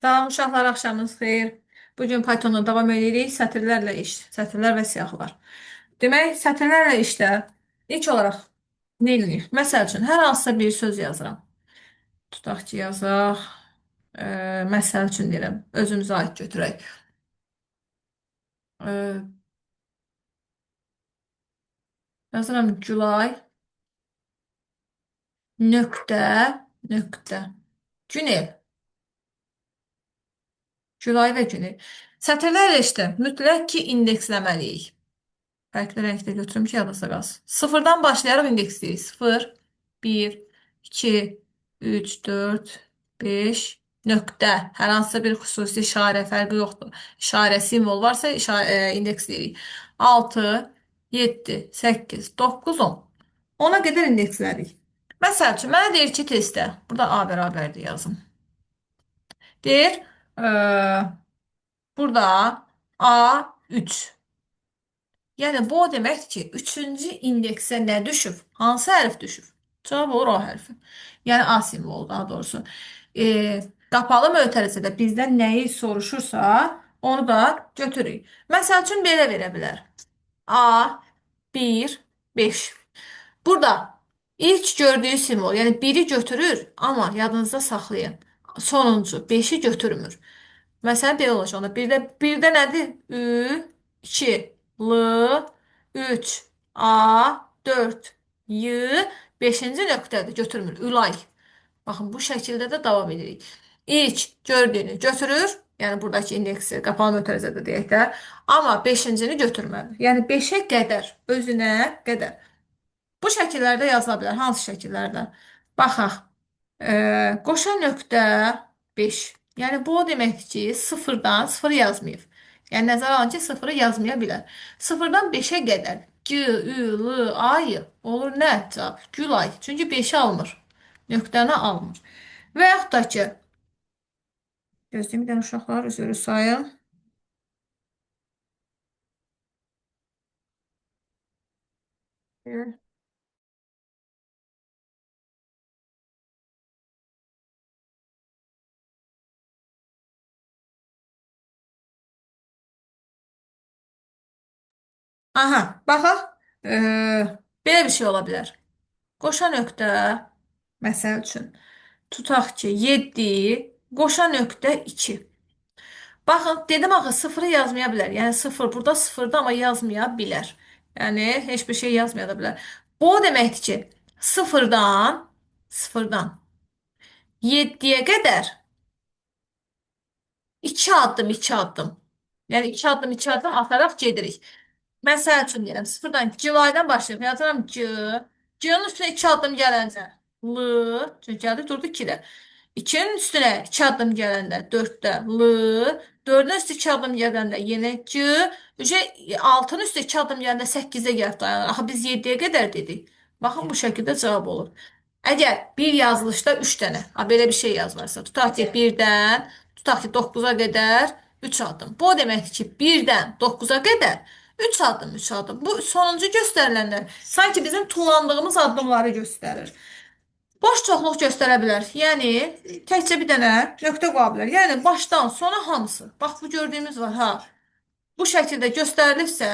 Salam uşaqlar, axşamınız xeyir. Bugün Pythonda davam edirik. Sətirlərlə iş, sətirlər və siyahılar. Demək, sətirlərlə işdə ilk olaraq nə edirik? Məsəl üçün, hər hansısa bir söz yazıram. Tutaq ki, yazaq. E, Məsəl üçün deyirəm, özümüzə aid götürək. E, Yazıram Gülay, nöqtə, nöqtə. Günel, Gülay və Günel. Sətirlərlə işdə mütləq ki, indeksləməliyik. Fərqli rəngdə götürüm ki, yadınızda qalsın. Sıfırdan başlayaraq indeksləyirik. 0, 1, 2, 3, 4, 5, nöqtə. Hər hansısa bir xüsusi işarə fərqi yoxdur. İşarə, simvol varsa indeksləyirik. 6, 7, 8, 9, 10. Ona qədər indekslərik. Məsəl üçün, mənə deyir ki, testdə. Burada A bərabərdir yazım. Deyir, burada A3. Yəni bu o deməkdir ki, üçüncü indeksə nə düşüb? Hansı hərf düşüb? Cavab olur A hərfi. Yəni A simvolu daha doğrusu. Qapalı mötərizədə bizdən nəyi soruşursa, onu da götürürük. Məsəl üçün belə verə bilər. A, 1, 5. Burada ilk gördüyü simvol, yəni biri götürür, amma yadınızda saxlayın. Sonuncu 5-i götürmür. Məsələn, belə olacaq onda. Birdə nədir? Ü, 2, L, 3, A, 4, Y, 5-ci nöqtədir, götürmür. Ülay. Baxın, bu şəkildə də davam edirik. İlk gördüyünü götürür, yəni buradakı indeksi qapalı mötərizədə deyək də, amma 5-cini götürməli. Yəni 5-ə qədər, özünə qədər. Bu şəkillərdə yazıla bilər. Hansı şəkillərdə? Baxaq. Qoşa nöqtə 5. Yəni bu o deməkdir ki, sıfırdan sıfır yazmayıb. Yəni nəzərə alın ki, sıfırı yazmaya bilər. Sıfırdan 5-ə qədər G, Ü, L, Ay olur nə? Cavab Gülay. Çünki 5-i almır. Nöqtəni almır. Və yaxud da ki, gözləyim bir dənə uşaqlar üzrü sayın. Aha, baxaq. Belə bir şey ola bilər. Qoşa nöqtə, məsəl üçün, tutaq ki, 7, qoşa nöqtə 2. Baxın, dedim axı sıfırı yazmaya bilər. Yəni sıfır, burada sıfırda amma yazmaya bilər. Yəni heç bir şey yazmaya da bilər. Bu o deməkdir ki, sıfırdan 7-yə qədər 2 addım, 2 addım. Yəni 2 addım, 2 addım ataraq gedirik. Məsəl üçün deyirəm, sıfırdan Gilaydan başlayıb yazıram G. G-nin üstünə 2 addım gələncə L, çünki gəldi durdu 2-də. 2-nin üstünə 2 addım gələndə 4-də L, 4-ün üstə 2 addım gələndə yenə G, 6-nın üstə 2 addım gələndə 8-də gəlib dayanır. Axı biz 7-yə qədər dedik. Baxın bu şəkildə cavab olur. Əgər bir yazılışda 3 dənə, belə bir şey yazılırsa, tutaq ki 1-dən, tutaq ki 9-a qədər 3 addım. Bu o deməkdir ki, 1-dən 9-a qədər 3 addım, 3 addım. Bu sonuncu göstərilənlər sanki bizim tullandığımız addımları göstərir. Boş çoxluq göstərə bilər. Yəni təkcə bir dənə nöqtə qoya bilər. Yəni başdan sona hamısı. Bax bu gördüyümüz var ha. Bu şəkildə göstərilibsə,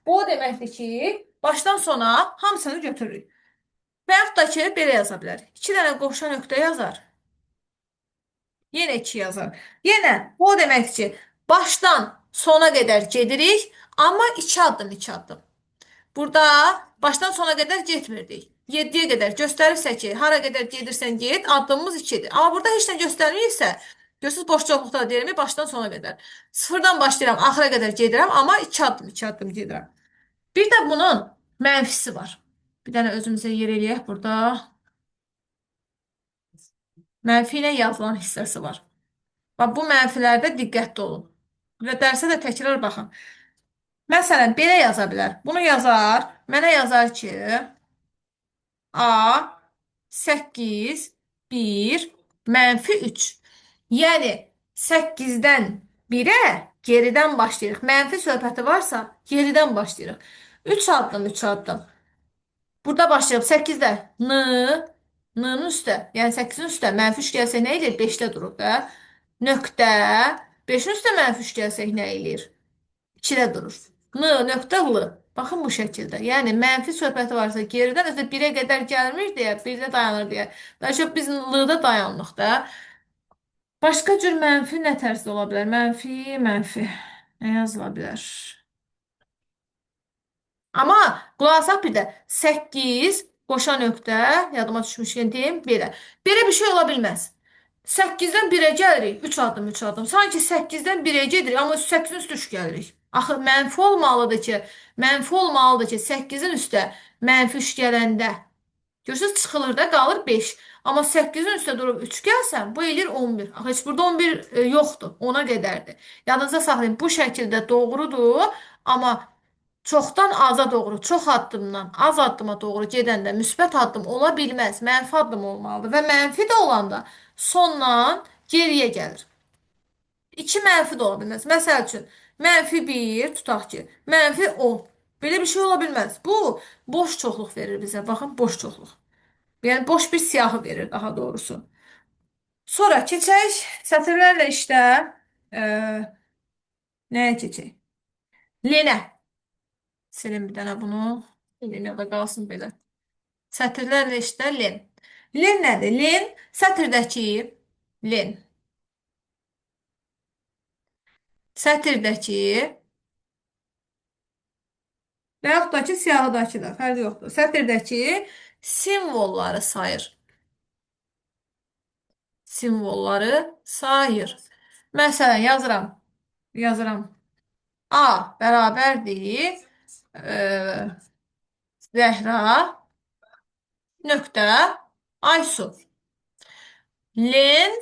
bu o deməkdir ki, başdan sona hamısını götürürük. Və yaxud da ki, belə yaza bilər. 2 dənə qoşa nöqtə yazar. Yenə 2 yazar. Yenə bu o deməkdir ki, başdan sona qədər gedirik, amma 2 addım, 2 addım. Burada başdan sona qədər getmirdik. 7-yə qədər göstərirsə ki, hara qədər gedirsən get, addımımız 2-dir. Amma burada heç nə göstərməyibsə, görürsüz boş çoxluqda deyirəm, başdan sona qədər. Sıfırdan başlayıram, axıra qədər gedirəm, amma 2 addım, 2 addım gedirəm. Bir də bunun mənfisi var. Bir dənə özümüzə yer eləyək burada. Mənfi ilə yazılan hissəsi var. Bax, bu mənfilərdə diqqətli olun. Və dərsə də təkrar baxın. Məsələn, belə yaza bilər. Bunu yazar, mənə yazar ki, A 8, 1, -3. Yəni 8-dən 1-ə geridən başlayırıq. Mənfi söhbəti varsa, geridən başlayırıq. 3 addım, 3 addım. Burada başlayıb 8-də N, N-nin üstə, yəni 8-in üstə mənfi 3 gəlsə nə edir? 5-də durur da. nöqtə, 5-in üstə mənfi 3 gəlsək nə eləyir? 2-də durur. Nöqtə L. Baxın bu şəkildə. Yəni mənfi söhbəti varsa geridən özü 1-ə qədər gəlmir deyə, 1-də dayanır deyə. Daha çox biz L-da dayanırıq da. Başqa cür mənfi nə tərzdə ola bilər? Mənfi, mənfi. Nə yazıla bilər? Amma qulaq asaq bir də 8 qoşa nöqtə yadıma düşmüşkən deyim belə. Belə bir şey ola bilməz. 8-dən 1-ə gəlirik, 3 addım, 3 addım. Sanki 8-dən 1-ə gedirik, amma 8-in üstə 3 gəlirik. Axı mənfi olmalıdır ki, 8-in üstə mənfi 3 gələndə. Görürsünüz, çıxılır da qalır 5. Amma 8-in üstə durub 3 gəlsən, bu eləyir 11. Axı heç burada 11 yoxdur. Ona qədərdir. Yadınızda saxlayın. Bu şəkildə doğrudur, amma çoxdan aza doğru, çox addımdan az addıma doğru gedəndə müsbət addım ola bilməz. Mənfi addım olmalıdır və mənfi də olanda sondan geriyə gəlir. 2 mənfi də ola bilməz. Məsəl üçün, mənfi 1 tutaq ki, mənfi 10. Belə bir şey ola bilməz. Bu boş çoxluq verir bizə. Baxın, boş çoxluq. Yəni boş bir siyahı verir daha doğrusu. Sonra keçək sətirlərlə işlə e, nəyə keçək? Lenə. Silin bir dənə bunu. Lenə də qalsın belə. Sətirlərlə işlə len. Len nədir? Len sətirdəki len. Sətirdəki və yaxud da ki siyahıdakı da fərqi yoxdur. Sətirdəki simvolları sayır. Simvolları sayır. Məsələn yazıram. Yazıram. A bərabərdir. Zəhra nöqtə Aysu. Len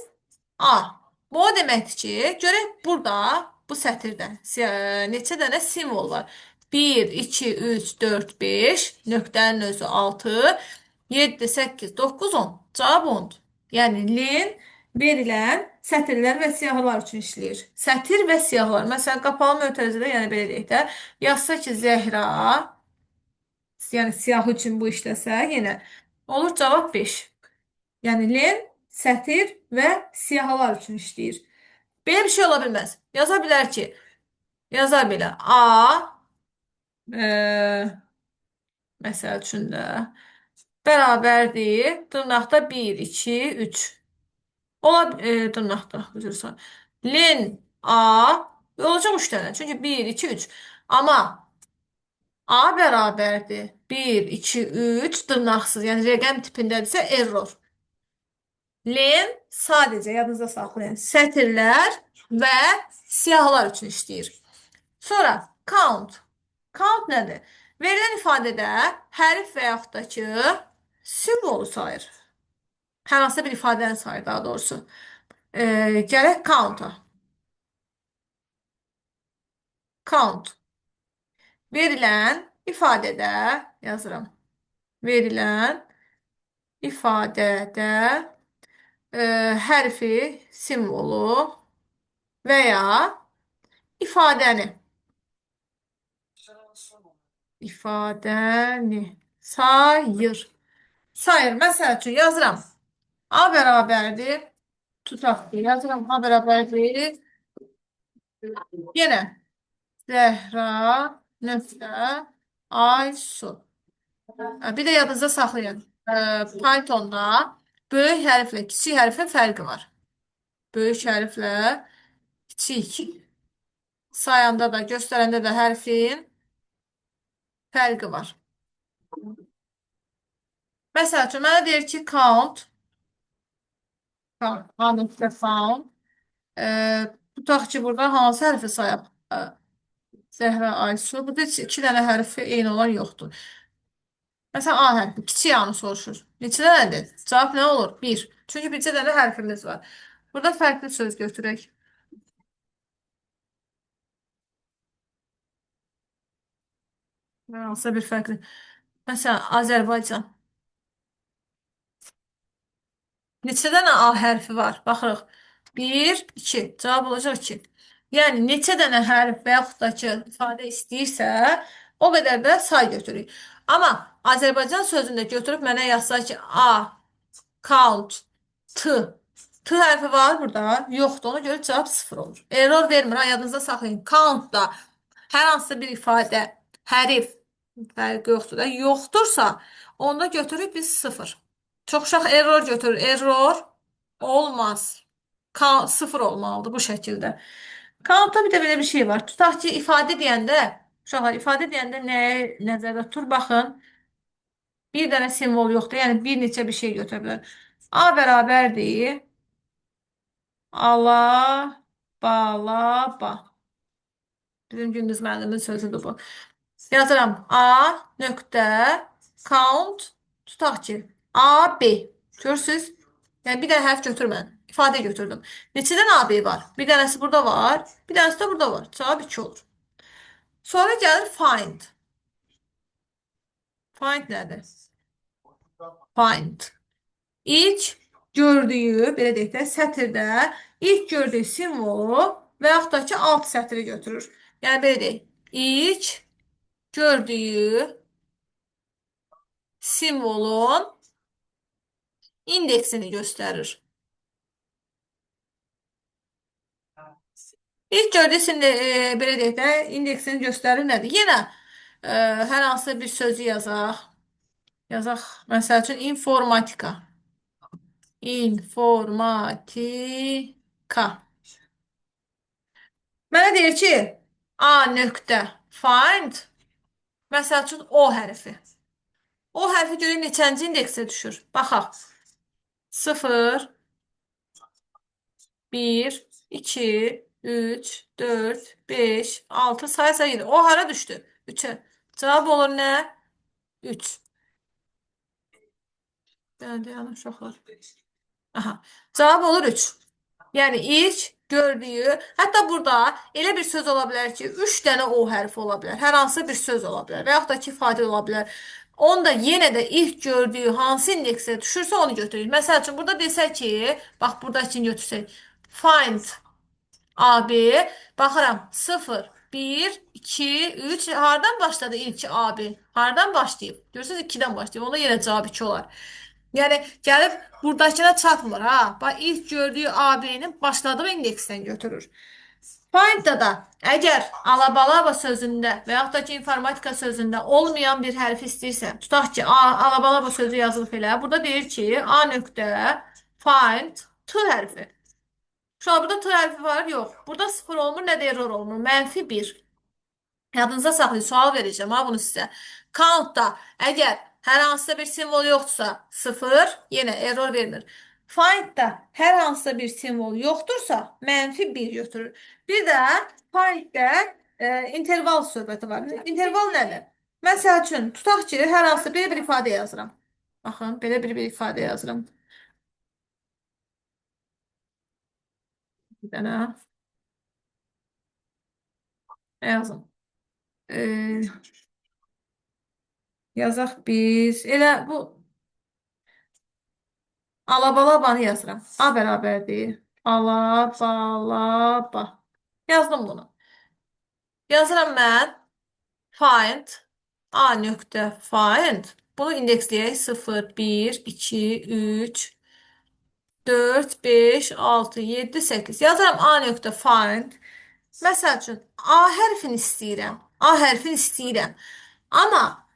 A. Bu o deməkdir ki, görək burada bu sətirdə neçə dənə simvol var. 1, 2, 3, 4, 5, nöqtənin özü 6, 7, 8, 9, 10. Cavab 10-dur. Yəni len verilən sətirlər və siyahılar üçün işləyir. Sətir və siyahılar. Məsələn, qapalı mötərizədə, yəni belə deyək də, yazsa ki, Zəhra, yəni siyahı üçün bu işləsə, yenə olur cavab 5. Yəni len, sətir və siyahılar üçün işləyir. Belə bir şey ola bilməz. Yaza bilər ki, yazar belə A, e, məsəl üçün də bərabərdir, dırnaqda 1, 2, 3. Ola dırnaqda, üzr istəyirəm. Len A olacaq 3 dənə. Çünki 1, 2, 3. Amma A bərabərdir 1, 2, 3 dırnaqsız. Yəni rəqəm tipindədirsə error. Len sadəcə yadınızda saxlayın. Sətirlər və siyahılar üçün işləyir. Sonra count. Count nədir? Verilən ifadədə hərf və yaxud da ki, simvolu sayır. Hər hansısa bir ifadəni sayır daha doğrusu. Gələk count-a. Count. Verilən ifadədə yazıram. Verilən ifadədə hərfi, simvolu və ya ifadəni sayır. Sayır. Məsəl üçün yazıram. A bərabərdir. Tutaq ki, yazıram. A bərabərdir. Yenə Zəhra nöqtə Aysu. Bir də yadınızda saxlayın. Pythonda böyük hərflə kiçik hərfin fərqi var. Böyük hərflə kiçik sayanda da, göstərəndə də hərfin fərqi var. Məsəl üçün, mənə deyir ki, count, found, tutaq ki, burada hansı hərfi sayaq? Zəhra, Aysu. Burada heç 2 dənə hərfi eyni olan yoxdur. Məsələn, A hərfi, kiçik A-nı soruşur. Neçə dənədir? Cavab nə olur? 1. Çünki bircə dənə hərfimiz var. Burada fərqli söz götürək. Hansısa bir fərqli. Məsələn, Azərbaycan. Neçə dənə A hərfi var? Baxırıq. 1, 2. Cavab olacaq 2. Yəni, neçə dənə hərf və yaxud da ki, ifadə istəyirsə, o qədər də say götürük. Amma Azərbaycan sözündə götürüb mənə yazsa ki, A, count, T. T hərfi var burada. Yoxdur. Ona görə cavab sıfır olur. Error vermir. Ha, yadınızda saxlayın. Count-da hər hansısa bir ifadə, hərf fərqi yoxdur da. Yoxdursa, onda götürürük biz sıfır. Çox uşaq error götürür. Error olmaz. Sıfır olmalıdır bu şəkildə. Count-da bir də belə bir şey var. Tutaq ki, ifadə deyəndə, uşaqlar ifadə deyəndə nəyə nəzərdə tutur? Baxın, bir dənə simvol yoxdur. Yəni bir neçə bir şey götürə bilər. A bərabərdir. Ala, bala, ba. Bizim Gündüz müəllimin sözüdür bu. Yazıram. A nöqtə count tutaq ki. A, B. Görürsüz? Yəni bir dənə hərf götürmədim. İfadə götürdüm. Neçə dənə A, B var? Bir dənəsi burada var. Bir dənəsi də burada var. Cavab 2 olur. Sonra gəlir find. Find nədir? Find. İlk gördüyü, belə deyək də, sətirdə ilk gördüyü simvolu və yaxud da ki, alt sətri götürür. Yəni, belə deyək, ilk gördüyü simvolun indeksini göstərir. İlk gördüyü belə deyək də, indeksini göstərir nədir? Yenə hər hansı bir sözü yazaq. Yazaq, məsəl üçün, informatika. İnformatika. Mənə deyir ki, A nöqtə find, məsəl üçün, O hərfi. O hərfi görək neçənci indeksə düşür. Baxaq. 0, 1, 2, 3, 4, 5, 6 saysa gedir. O hara düşdü? 3'e. Cavab olur nə? 3. Dayanın uşaqlar. Aha. Cavab olur 3. Yəni ilk gördüyü, hətta burada elə bir söz ola bilər ki, 3 dənə o hərfi ola bilər. Hər hansı bir söz ola bilər və yaxud da ki, ifadə ola bilər. Onda yenə də ilk gördüyü hansı indeksə düşürsə onu götürürük. Məsəl üçün burada desək ki, bax burada için götürsək. Find AB, baxıram 0, 1, 2, 3, hardan başladı ilk AB? Hardan başlayıb? Görürsünüz 2-dən başlayıb. Onda yenə cavab 2 olar. Yəni gəlib buradakına çatmır ha. Bax ilk gördüyü AB-nin başladığı indeksdən götürür. Findda da əgər alabalaba sözündə və yaxud da ki informatika sözündə olmayan bir hərfi istəyirsən, tutaq ki alabalaba sözü yazılıb elə. Burada deyir ki A nöqtə find T hərfi. Şu an burada T hərfi var, yox. Burada 0 olmur, nə də error olmur. -1. Yadınıza saxlayın, sual verəcəm ha bunu sizə. Count-da əgər hər hansısa bir simvol yoxdursa 0, yenə error vermir. Find-da hər hansısa bir simvol yoxdursa -1 götürür. Bir də find-də interval söhbəti var. İnterval nədir? Məsəl üçün, tutaq ki, hər hansısa belə bir ifadə yazıram. Baxın, belə bir ifadə yazıram. Bir dənə yazım. Yazaq biz. Elə bu alabalabanı yazıram. A bərabərdir. Alabalaba. Yazdım bunu. Yazıram mən find A nöqtə find. Bunu indeksləyək. 0, 1, 2, 3, 4, 5, 6, 7, 8. Yazıram A nöqtə find. Məsəl üçün A hərfini istəyirəm. A hərfini istəyirəm. Amma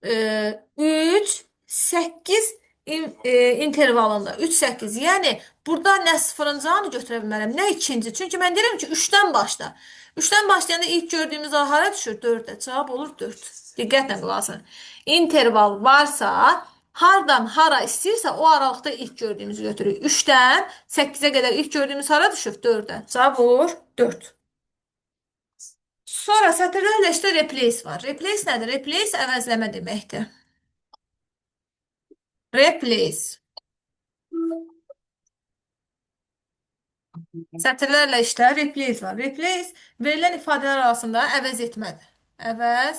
3, 8 intervalında. 3, 8. Yəni, burada nə sıfırıncı anı götürə bilmərəm, nə ikinci. Çünki mən deyirəm ki, 3-dən başla. 3-dən başlayanda ilk gördüyümüz A hara düşür? 4-ə. Cavab olur 4. Diqqətlə qulaq asın. İnterval varsa, hardan hara istəyirsə, o aralıqda ilk gördüyümüzü götürürük. 3-dən 8-ə qədər ilk gördüyümüz hara düşür? 4-ə. Cavab olur 4. Sonra sətirlərlə işte replace var. Replace nədir? Replace əvəzləmə deməkdir. Replace. Sətirlərlə işlə replace var. Replace verilən ifadələr arasında əvəz etmədir. Əvəz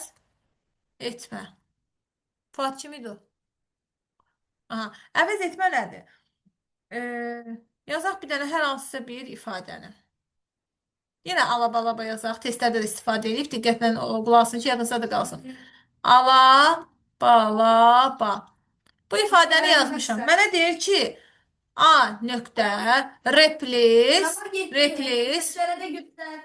etmə. Fuad kimidir o? Aha. Əvəz etmə nədir? Yazaq bir dənə hər hansısa bir ifadəni. Yenə alabalaba yazaq. Testlərdə də istifadə edib. Diqqətlə qulaq asın ki, yadınızda da qalsın. Ala, balaba. Bu ifadəni yazmışam. Mənə deyir ki, A nöqtə replace Rafa gitti. replace Göklere de güpler.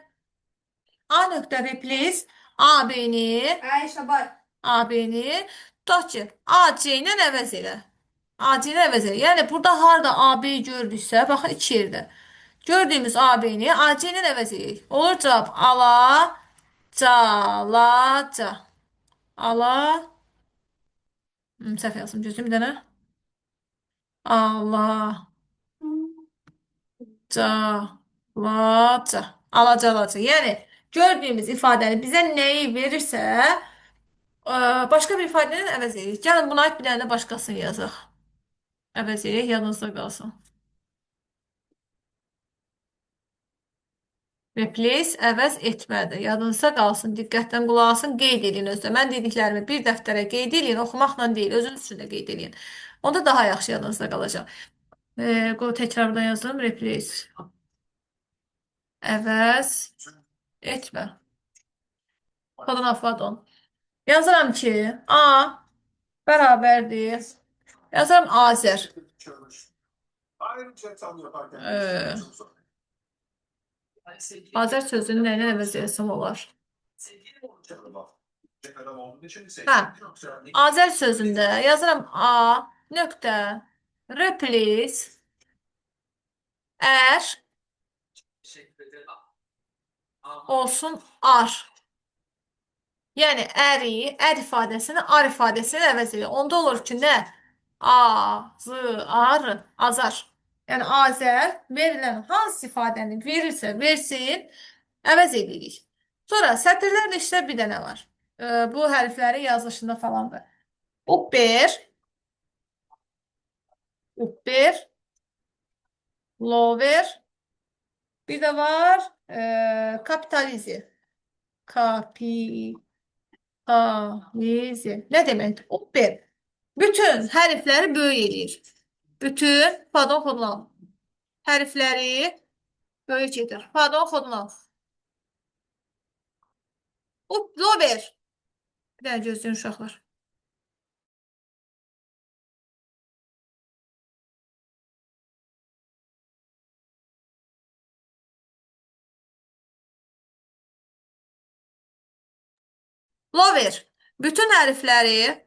A nöqtə replace AB-ni Ayşe bak. AB-ni tutaq ki, AC ilə əvəz elə. AC ilə əvəz elə. Yəni burada harda AB gördüksə, baxın iki yerdə. Gördüyümüz AB-ni AC ilə əvəz eləyirik. Olur cavab alaca. Ala səhv yazdım gözüm bir dənə. Alaca. Alaca. Yəni gördüyümüz ifadəni bizə nəyi verirsə, başqa bir ifadə ilə əvəz edirik. Gəlin buna aid bir dənə də başqasını yazaq. Əvəz edirik, yadınızda qalsın. Replace əvəz etmədir. Yadınızda qalsın, diqqətdən qulaq asın, qeyd edin özdə. Mən dediklərimi bir dəftərə qeyd edin, oxumaqla deyil, özünüz üçün də qeyd edin. Onda daha yaxşı yadınızda qalacaq. Qoy təkrardan yazdım. Replace. Əvəz etmə. Kodun Fadon. Yazıram ki, A bərabərdir. Yazıram Azər. Ee, Azər sözünü nə ilə əvəz etsəm olar? Hə, Azər sözündə yazıram A nöqtə replace er olsun ar. Yəni əri, ər ifadəsini ar ifadəsini əvəz edir. Onda olur ki, nə? Azar. Yəni Azər verilən hansı ifadəni verirsə, versin, əvəz edirik. Sonra sətirlərlə işlə bir dənə var. Bu hərflərin yazılışında falandır. Upper, lower, bir də var kapitalize. Kapitalize. Nə deməkdir? Upper. Bütün hərfləri böyük eləyir. Bütün, pardon, xodlan. Hərfləri böyük edir. Pardon, xodlan. Lower. Bir dənə gözləyin uşaqlar. Lower. Bütün hərfləri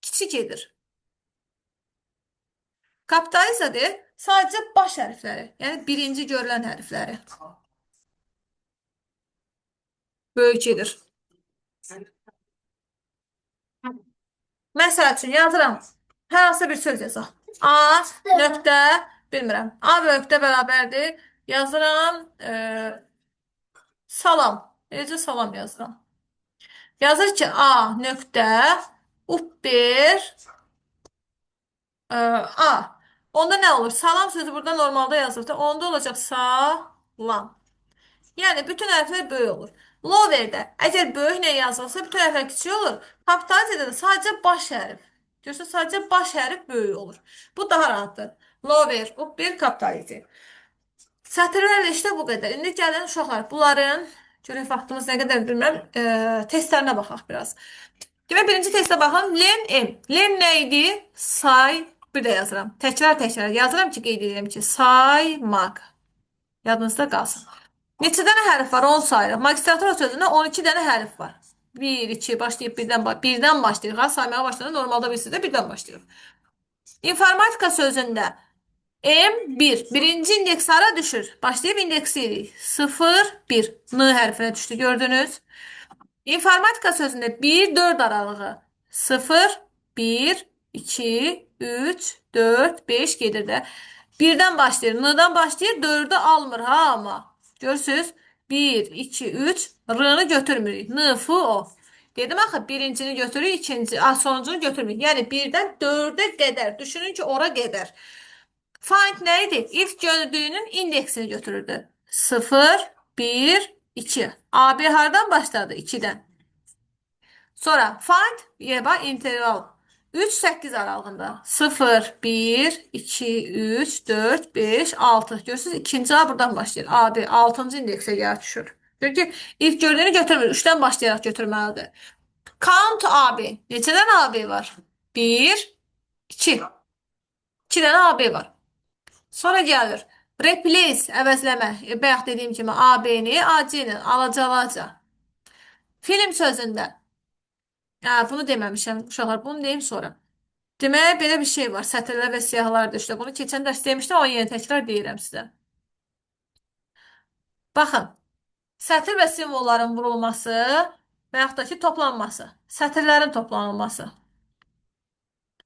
kiçik edir. Kapitalizedir sadəcə baş hərfləri. Yəni birinci görülən hərfləri. Böyük edir. Məsəl üçün yazıram. Hər hansı bir söz yazaq. A nöqtə bilmirəm. A nöqtə bərabərdir. Yazıram salam. Necə salam yazıram? Yazır ki A nöqtə upper A. Onda nə olur? Salam sözü burada normalda yazılır. Onda olacaq salam. Yəni bütün hərflər böyük olur. Lowerdə əgər böyüklə yazılsa bütün hərflər kiçik olur. Kapitalizədə də sadəcə baş hərf. Görürsünüz, sadəcə baş hərf böyük olur. Bu daha rahatdır. Lower, upper, kapitalizə. Sətirlərlə işlə bu qədər. İndi gəlin uşaqlar, bunların görək vaxtımız nə qədər bilmirəm, testlərinə baxaq biraz. Demək birinci testə baxın. Len M. Len nə idi? Say. Bir də yazıram. Təkrar yazıram ki, qeyd edirəm ki, saymaq. Yadınızda qalsın. Neçə dənə hərf var? 10 sayırıq. Magistratura sözündə 12 dənə hərf var. 1, 2, başlayıb birdən başlayırıq. Ha, saymaya başlayanda normalda bilirsiniz də birdən başlayırıq. İnformatika sözündə M1. Birinci indeks hara düşür? Başlayıb indeksiyirik. 0, 1. N hərfinə düşdü, gördünüz. İnformatika sözündə 1, 4 aralığı. 0, 1, 2, 3, 4, 5 gedir də. Birdən başlayır. N'dan başlayır. 4'ü almır ha ama. Görürsünüz. 1, 2, 3. R'ını götürmürük. N, F, O. Dedim axı birincini götürürük, ikinci, sonuncunu götürmürük. Yəni 1-dən 4'e qədər. Düşünün ki, ora qədər. Find nə idi? İlk gördüyünün indeksini götürürdü. 0, 1, 2. AB hardan başladı? 2'dən. Sonra find yeba interval 3-8 aralığında 0, 1, 2, 3, 4, 5, 6. Görürsünüz ikinci A buradan başlayır. AB 6-cı indeksə gəlib düşür. Çünki ilk gördüyünü götürmür. 3'dən başlayaraq götürməlidir. Count AB. Neçədən AB var? 1, 2. 2 dənə AB var. Sonra gəlir. Replace, əvəzləmə. Bayaq dediyim kimi AB-ni AC ilə alacalaca. Film sözündə. Hə, bunu deməmişəm uşaqlar. Bunu deyim sonra. Deməli, belə bir şey var. Sətirlər və siyahılardır işte. Bunu keçən dərs demişdim, amma yenə təkrar deyirəm sizə. Baxın. Sətir və simvolların vurulması və yaxud da ki, toplanması. Sətirlərin toplanılması.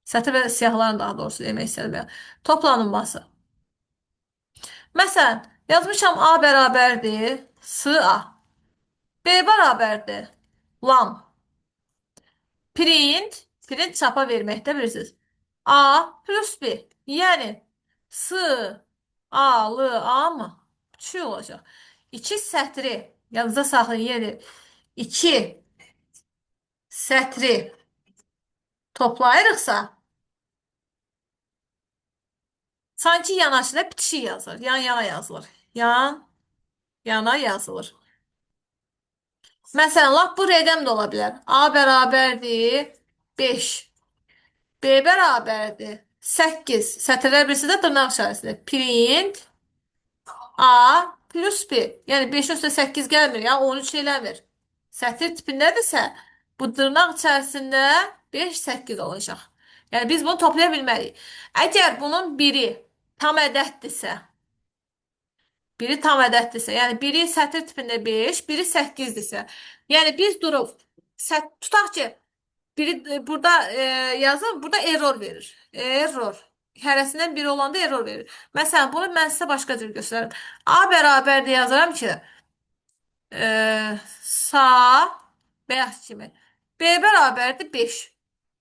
Sətir və siyahıların daha doğrusu demək istədim. Toplanılması. Məsələn, yazmışam A bərabərdir S-A. B bərabərdir lam. Print çapa verməkdə bilirsiniz. A plus B. Yəni S, A, L, A mı? Şey olacaq. İki sətri yanınıza saxlayın. Yəni iki sətri toplayırıqsa sanki yanaşıda bitişik yazılır. Yan yana yazılır. Yan yana yazılır. Məsələn, lap bu rəqəm də ola bilər. A bərabərdir 5. B bərabərdir 8. Sətirlər birisi də dırnaq içərisində. Print A plus B. Yəni 5 üstə 8 gəlmir ya, 13 eləmir. Sətir tipindədirsə, bu dırnaq içərisində 5, 8 olacaq. Yəni biz bunu toplaya bilmərik. Əgər bunun biri tam ədəddirsə, yəni biri sətir tipində 5, biri 8-dirsə, yəni biz durub tutaq ki, biri burada yazın, burada error verir. Error. Hərəsindən biri olanda error verir. Məsələn, bunu mən sizə başqa cür göstərim. A bərabərdir yazaram ki, sa bəyaz kimi. B bərabərdir 5.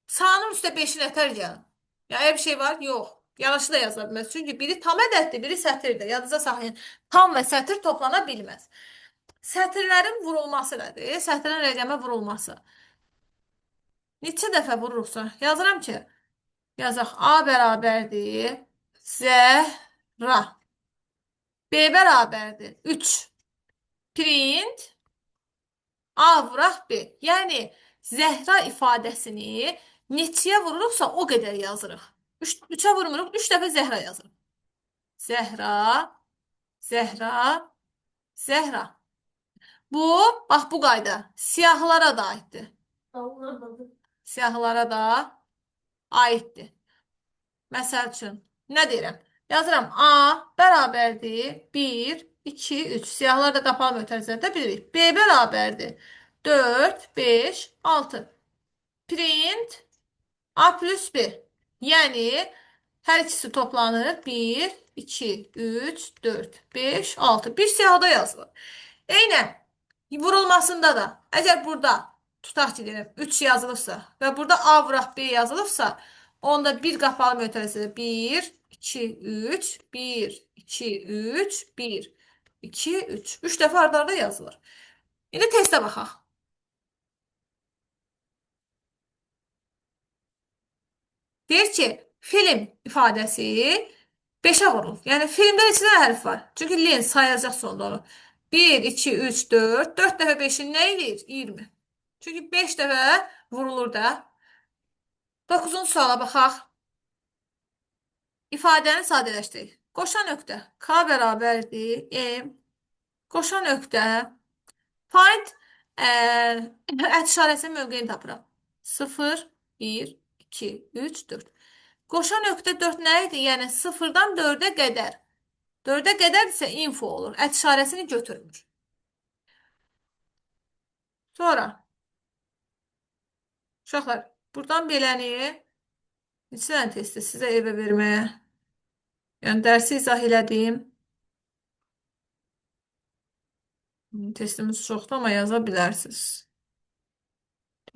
Sa'nın üstə 5-in ətər gəlin. Ya bir şey var? Yox. Yanlışı da yaza bilməz. Çünki biri tam ədəddir, biri sətirdir. Yadınıza saxlayın. Tam və sətir toplana bilməz. Sətirlərin vurulması nədir? Sətirin rəqəmə vurulması. Neçə dəfə vurursa, yazıram ki, yazaq A bərabərdir Zəhra. B bərabərdir 3. Print A vuraq B. Yəni, Zəhra ifadəsini neçəyə vururuqsa o qədər yazırıq. 3-ə vurmuruq, 3 dəfə Zəhra yazırıq. Zəhra, Zəhra, Zəhra. Bu, bax bu qayda siyahılara da aiddir. Siyahılara da aiddir. Məsəl üçün, nə deyirəm? Yazıram A bərabərdir 1, 2, 3. Siyahılar da qapalı mötərizədə bilirik. B bərabərdir 4, 5, 6. Print A plus B. Yəni, hər ikisi toplanır. 1, 2, 3, 4, 5, 6. Bir siyahıda yazılır. Eynən, vurulmasında da, əgər burada tutaq ki, 3 yazılıbsa və burada A vuraq B yazılıbsa, onda bir qapalı mötərizədə 1, 2, 3, 1, 2, 3, 1, 2, 3. 3 dəfə arda yazılır. İndi testə baxaq. Deyir ki, film ifadəsi 5-ə vurulur. Yəni, filmdə neçə dənə hərf var? Çünki len sayacaq sonda onu. 1, 2, 3, 4. 4 dəfə 5-in nə edir? 20. Çünki 5 dəfə vurulur da. 9-cu suala baxaq. İfadəni sadələşdirək. Qoşa nöqtə. K bərabərdir. M. Qoşa nöqtə. Find ət işarəsinin mövqeyini tapıram. 0, 1, 2, 3, 4. Qoşa nöqtə 4 nə idi? Yəni 0-dan 4-ə qədər. 4-ə qədər isə info olur. Ət işarəsini götürmür. Sonra uşaqlar, buradan beləni neçə dənə testi sizə evə verməyə. Yəni dərsi izah elədim. Testimiz çoxdur, amma yaza bilərsiniz.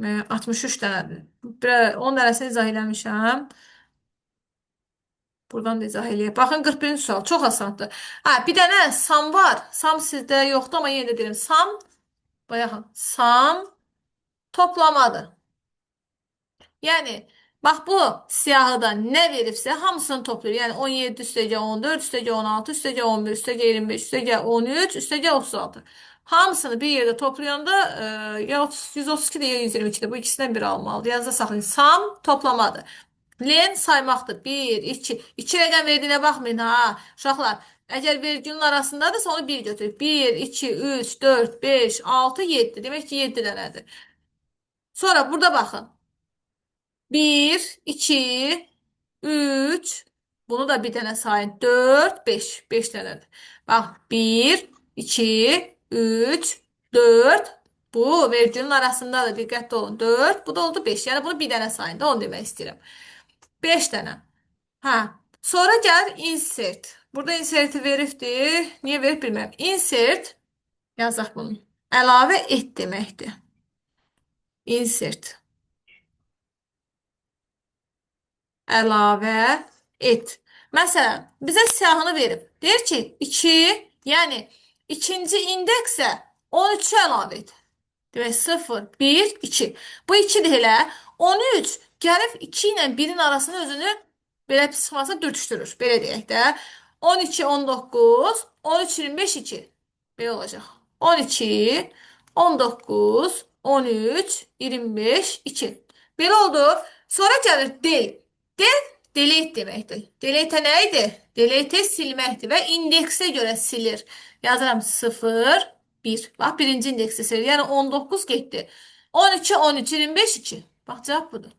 63 dənədir. 10 dənəsini izah eləmişəm. Buradan da izah eləyək. Baxın, 41-ci sual. Çox asandır. Bir dənə sam var. Sam sizdə yoxdur, amma yenə də deyirəm. Sam toplamadır. Yəni, bax bu siyahıda nə veribsə hamısını toplayır. Yəni 17 üstəgə 14, üstəgə 16, üstəgə 11, üstəgə 25, üstəgə 13, üstəgə 36. Hamısını bir yerdə toplayanda ya 132-dir ya 122-dir. Bu ikisindən biri almalıdır. Yazda saxlayın. Sam toplamadır. Len saymaqdır. 1, 2. 2 rəqəm verdiyinə baxmayın ha. Uşaqlar, əgər vergülün arasındadırsa onu 1 götürün. 1, 2, 3, 4, 5, 6, 7. Demək ki, 7 dənədir. Sonra burada baxın. 1, 2, 3. Bunu da bir dənə sayın. 4, 5. 5 dənədir. Bax, 1, 2, 3, 4. Bu vergülün arasındadır. Diqqətli olun. 4. Bu da oldu 5. Yəni bunu bir dənə sayın da onu demək istəyirəm. 5 dənə. Hə. Sonra gəlir insert. Burada inserti veribdir. Niyə verib bilmirəm. Insert yazaq bunu. Əlavə et deməkdir. Insert. Əlavə et. Məsələn, bizə siyahını verib. Deyir ki, 2, yəni ikinci indeksə 13-ü əlavə et. Demək 0, 1, 2. Bu 2-dir elə. 13 gəlib 2 ilə 1-in arasında özünü belə çıxması dürtüşdürür. Belə deyək də. 12, 19, 13, 25, 2. Belə olacaq. 12, 19, 13, 25, 2. Belə oldu. Sonra gəlir del. Del, delete deməkdir. Delete nə idi? Delete silməkdir və indeksə görə silir. Yazıram 0, 1. Bax, birinci indeksi silir. Yəni 19 getdi. 12, 13, 25, 2. Bax, cavab budur.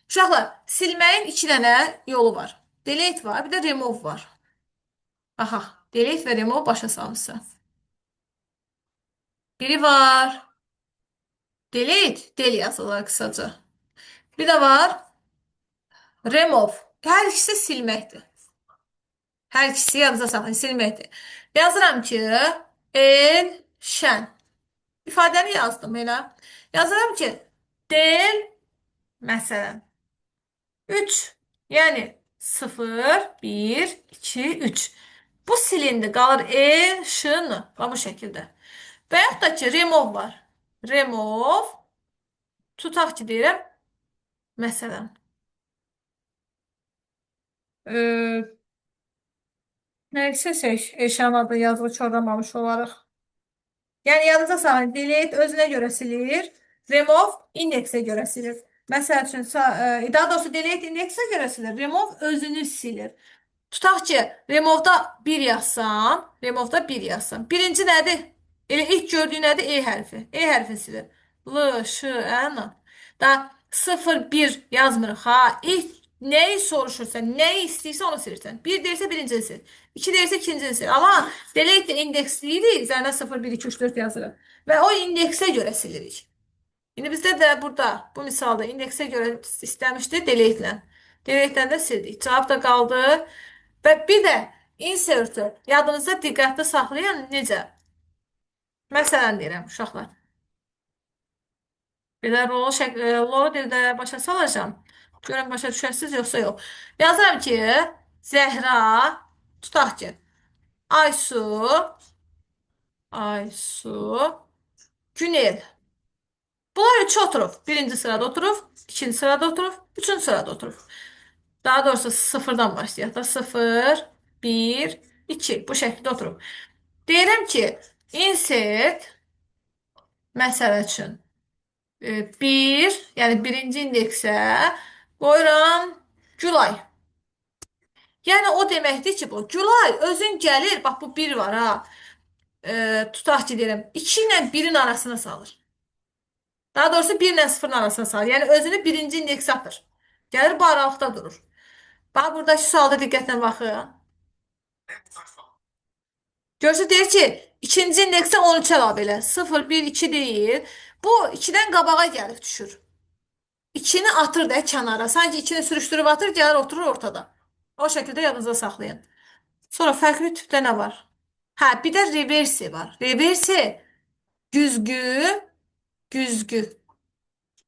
Uşaqlar, silməyin 2 dənə yolu var. Delete var, bir də remove var. Aha, delete və remove başa salmışsın. Biri var. Delete, del yazılır qısaca. Bir də var. Remove. Hər ikisi silməkdir. Hər ikisi yadınıza saxlayın, silməkdir. Yazıram ki, el, şən. İfadəni yazdım elə. Yazıram ki, del, məsələn, 3. Yəni 0, 1, 2, 3. Bu silindi, qalır el, şın. Bu şəkildə. Və yaxud da ki, remove var. Remove, tutaq ki, deyirəm, məsələn, nəysə eşyanın adı yazılı çorlamamış olaraq. Yəni yadınıza salın, delete özünə görə silir, remove indeksə görə silir. Məsəl üçün, daha doğrusu delete indeksə görə silir, remove özünü silir. Tutaq ki, remove'da 1 yazsam, remove'da 1 yazsam. Birinci nədir? Elə ilk gördüyü nədir? E hərfi. E hərfi silir. L, Ş, N. Da 0, 1 yazmırıq ha. İlk nəyi soruşursan, nəyi istəyirsə onu silirsən. 1 deyirsə birincini sil. 2 deyirsə ikincini sil. Amma delete indeksliyik. Üzərində 0, 1, 2, 3, 4 yazırıq. Və o indeksə görə silirik. İndi bizdə də burada, bu misalda indeksə görə istəmişdi delete ilə. Delete ilə də sildik. Cavab da qaldı. Və bir də insert-ı yadınızda diqqətli saxlayın necə? Məsələn deyirəm uşaqlar. Bir də rolu dildə başa salacağam. Görəm başa düşərsiniz yoxsa yox. Yazıram ki, Zəhra, tutaq ki, Aysu, Aysu, Günel. Bunlar üçü oturub. Birinci sırada oturub, ikinci sırada oturub, üçüncü sırada oturub. Daha doğrusu sıfırdan başlayaq da. 0, 1, 2. Bu şəkildə oturub. Deyirəm ki, insert, məsəl üçün, 1, yəni birinci indeksə qoyuram Gülay. Yəni o deməkdir ki, bu Gülay özün gəlir, bax bu 1 var ha. Tutaq ki, deyirəm, 2 ilə 1-in arasına salır. Daha doğrusu 1 ilə 0-ın arasına salır. Yəni özünü birinci indeksə atır. Gəlir bu aralıqda durur. Bax buradakı sualda diqqətlə baxın. Görsə deyir ki, ikinci indeksə 13 əlavə elə. 0, 1, 2 deyil. Bu 2-dən qabağa gəlib düşür. 2-ni atır da kənara. Sanki 2-ni sürüşdürüb atır, gəlir oturur ortada. O şəkildə yadınızda saxlayın. Sonra fərqli tipdə nə var? Hə, bir də reversi var. Reversi güzgü, güzgü.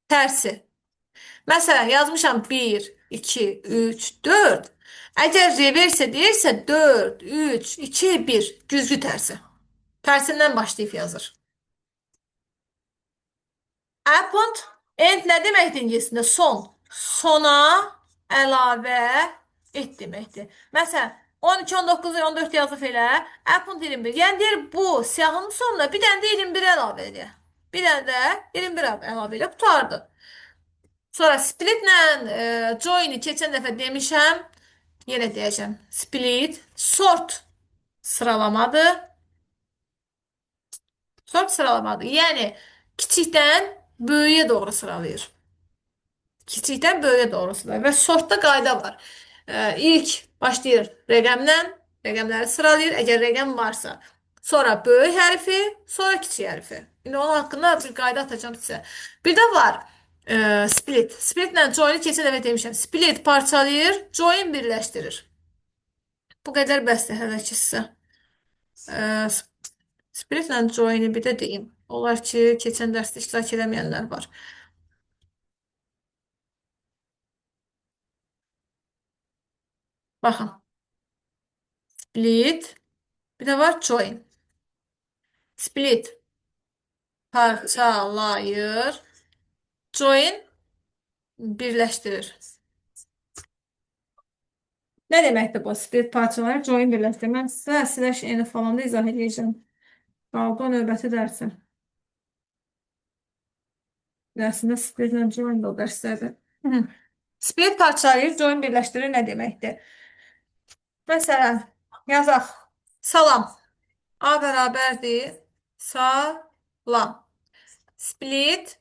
Tərsi. Məsələn, yazmışam 1, 2, 3, 4. Əgər reversə deyirsə 4, 3, 2, 1. Güzgü tərsi. Tərsindən başlayıb yazır. Append, end nə deməkdir ingiliscəsində? Son. Sona əlavə et deməkdir. Məsələn, 12, 19, 14 yazıb elə. Append 21. Yəni deyir bu siyahının sonuna bir dənə də 21 əlavə edir. Bir dənə də 21 əlavə edir. Qutardı. Sonra splitlə join-i keçən dəfə demişəm. Yenə deyəcəm. Split, sort sıralamadır. Sort sıralamadır. Yəni kiçikdən böyüyə doğru sıralayır. Kiçikdən böyüyə doğru sıralayır. Və sortda qayda var. İlk başlayır rəqəmlə, rəqəmləri sıralayır. Əgər rəqəm varsa, sonra böyük hərfi, sonra kiçik hərfi. İndi onun haqqında bir qayda atacağım sizə. Bir də var split. Splitlə join-i keçən dəfə demişəm. Split parçalayır, join birləşdirir. Bu qədər bəsdir hələ ki sizə. Ə, Splitlə join-i bir də deyim. Olar ki, keçən dərsdə iştirak edəməyənlər var. Baxın. Split. Bir də var join. Split parçalayır. Join birləşdirir. Nə deməkdir bu? Split parçalayır, join birləşdirir. Mən sizə slash n falan da izah edəcəm. Qaldı o növbəti dərsə. Əslində splitlə join da o dərslərdə. Split parçalayır, join birləşdirir nə deməkdir? Məsələn, yazaq. Salam. A bərabərdir. Salam. Split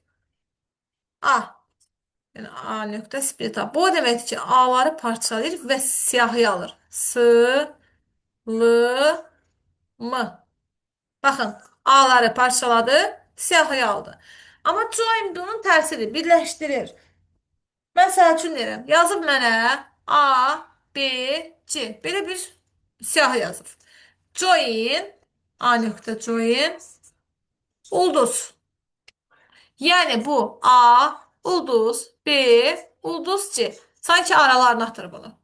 A. Yəni A nöqtə split A. Bu o deməkdir ki, A-ları parçalayır və siyahıya alır. S, L, M. Baxın, A-ları parçaladı, siyahıya aldı. Amma join bunun tərsidir, birləşdirir. Məsəl üçün deyirəm, yazıb mənə A, B, C. Belə bir siyahı yazıb. Join, A nöqtə join, ulduz. Yəni bu A, ulduz, B, ulduz, C. Sanki aralarını atır bunu.